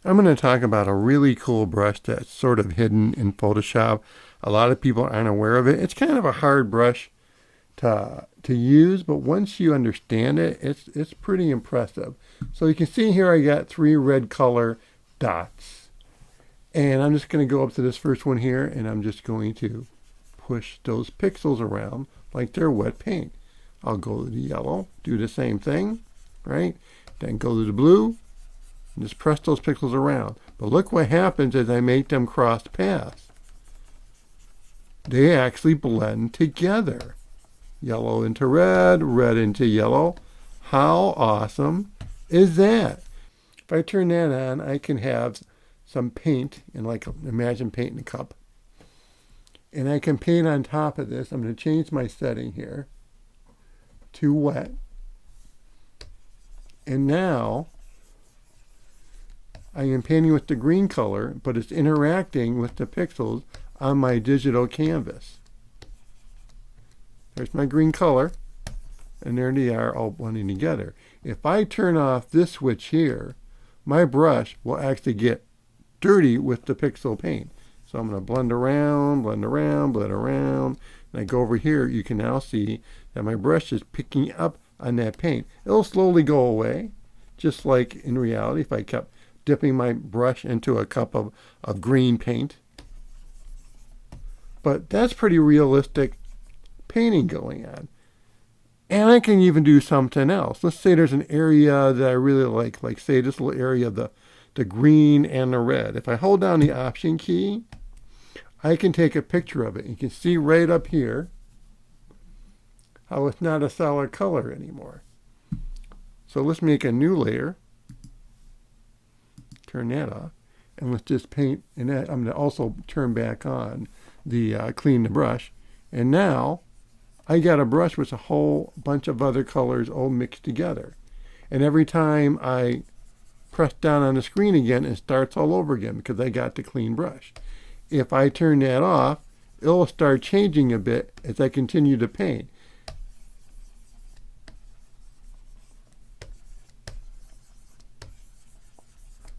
I'm going to talk about a really cool brush that's sort of hidden in Photoshop. A lot of people aren't aware of it. It's kind of a hard brush to use, but once you understand it, it's pretty impressive. So you can see here I got 3 red color dots. And I'm just going to go up to this first one here and I'm just going to push those pixels around like they're wet paint. I'll go to the yellow, do the same thing, right? Then go to the blue, and just press those pixels around. But look what happens as I make them cross paths. They actually blend together. Yellow into red, red into yellow. How awesome is that? If I turn that on, I can have some paint, and like imagine paint in a cup. And I can paint on top of this. I'm going to change my setting here to wet. And now I am painting with the green color, but it's interacting with the pixels on my digital canvas. There's my green color, and there they are all blending together. If I turn off this switch here, my brush will actually get dirty with the pixel paint. So I'm going to blend around, blend around, blend around. And I go over here, you can now see that my brush is picking up on that paint. It'll slowly go away, just like in reality if I kept dipping my brush into a cup of green paint. But that's pretty realistic painting going on. And I can even do something else. Let's say there's an area that I really like say this little area of the green and the red. If I hold down the Option key, I can take a picture of it. You can see right up here how it's not a solid color anymore. So let's make a new layer. Turn that off. And let's just paint. And that, I'm going to also turn back on the clean the brush. And now I got a brush with a whole bunch of other colors all mixed together. And every time I press down on the screen again, it starts all over again because I got the clean brush. If I turn that off, it'll start changing a bit as I continue to paint.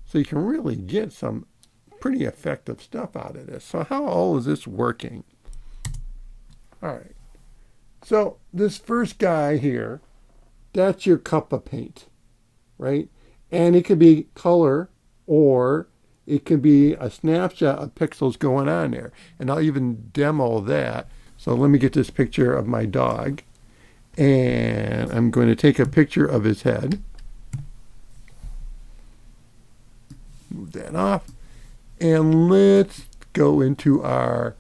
So you can really get some pretty effective stuff out of this. So how all is this working? All right. So this first guy here, that's your cup of paint, right? And it could be color or it could be a snapshot of pixels going on there. And I'll even demo that. So let me get this picture of my dog. And I'm going to take a picture of his head. Move that off. And let's go into our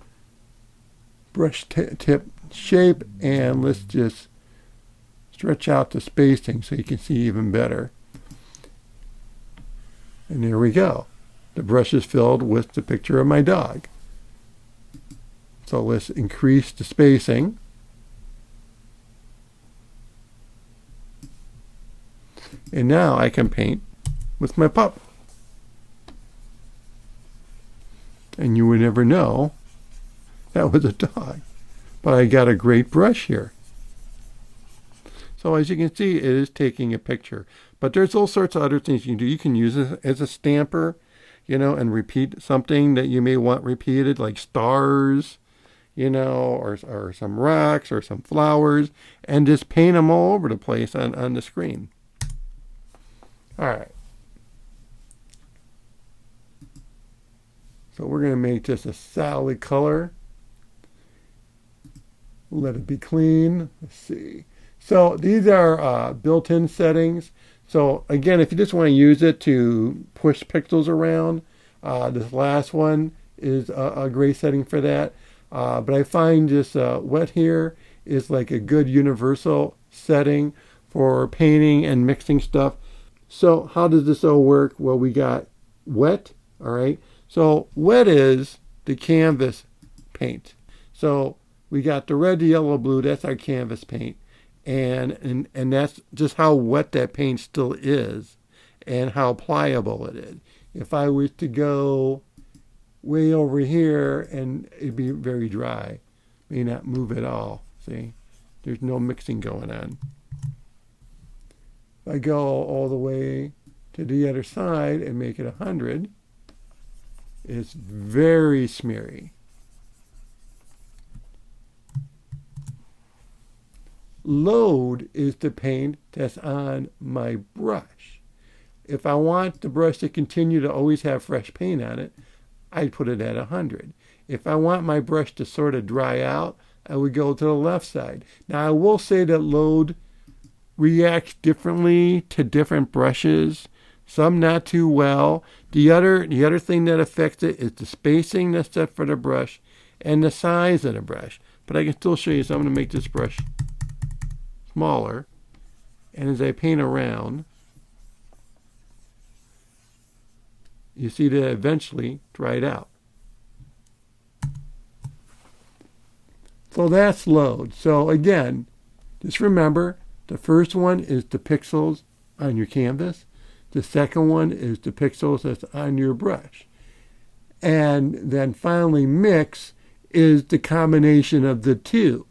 brush tip shape and let's just stretch out the spacing so you can see even better. And there we go. The brush is filled with the picture of my dog. So let's increase the spacing. And now I can paint with my pup. And you would never know that was a dog. But I got a great brush here. So as you can see, it is taking a picture. But there's all sorts of other things you can do. You can use it as a stamper, and repeat something that you may want repeated, like stars, or some rocks or some flowers, and just paint them all over the place on the screen. All right. So we're going to make this a solid color. Let it be clean. Let's see. So these are built-in settings. So again, if you just want to use it to push pixels around, this last one is a great setting for that. But I find this wet here is like a good universal setting for painting and mixing stuff. So how does this all work? Well, we got wet, all right? So wet is the canvas paint. So we got the red, the yellow, blue, that's our canvas paint. And that's just how wet that paint still is and how pliable it is. If I was to go way over here and it'd be very dry, may not move at all, see? There's no mixing going on. If I go all the way to the other side and make it 100, it's very smeary. Load is the paint that's on my brush. If I want the brush to continue to always have fresh paint on it, I'd put it at 100. If I want my brush to sort of dry out, I would go to the left side. Now, I will say that load reacts differently to different brushes. Some not too well. The other thing that affects it is the spacing that's set for the brush and the size of the brush. But I can still show you, so I'm going to make this brush smaller. And as I paint around, you see that it eventually dried out. So that's load. So again, just remember, the first one is the pixels on your canvas. The second one is the pixels that's on your brush. And then finally, mix is the combination of the two.